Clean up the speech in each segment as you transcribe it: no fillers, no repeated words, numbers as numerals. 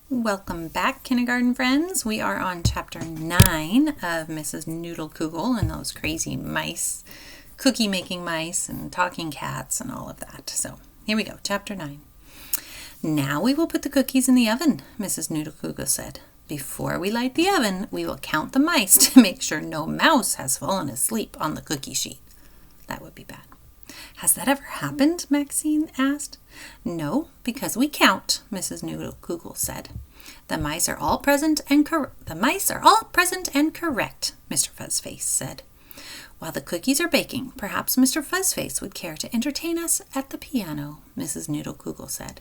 Welcome back, kindergarten friends. We are on chapter 9 of Mrs. Noodle-Kugel and those crazy mice, cookie-making mice and talking cats and all of that. So here we go, chapter 9. Now we will put the cookies in the oven, Mrs. Noodle-Kugel said. Before we light the oven, we will count the mice to make sure no mouse has fallen asleep on the cookie sheet. That would be bad. Has that ever happened? Maxine asked. No, because we count, Mrs. Noodle-Kugel said. The mice are all present and correct, Mr. Fuzzface said. While the cookies are baking, perhaps Mr. Fuzzface would care to entertain us at the piano, Mrs. Noodle-Kugel said.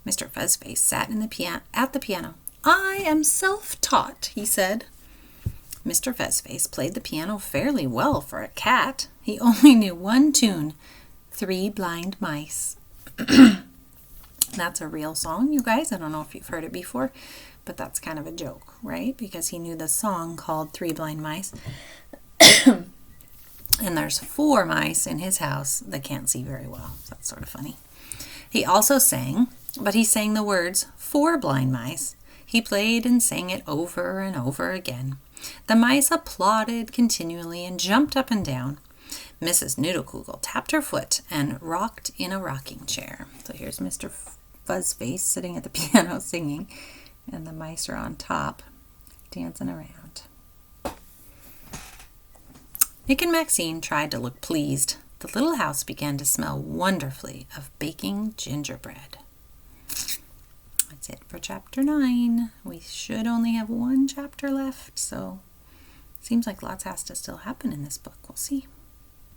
Mr. Fuzzface sat at the piano. I am self-taught, he said. Mr. Fuzzface played the piano fairly well for a cat. He only knew one tune, Three Blind Mice. That's a real song, you guys. I don't know if you've heard it before, but that's kind of a joke, right? Because he knew the song called Three Blind Mice. And there's 4 mice in his house that can't see very well. That's sort of funny. He also sang, but he sang the words 4 blind mice. He played and sang it over and over again. The mice applauded continually and jumped up and down. Mrs. Noodle-Kugel tapped her foot and rocked in a rocking chair. So here's Mr. Fuzzface sitting at the piano singing, and the mice are on top dancing around. Nick and Maxine tried to look pleased. The little house began to smell wonderfully of baking gingerbread. That's it for chapter 9. We should only have one chapter left, so seems like lots has to still happen in this book. We'll see.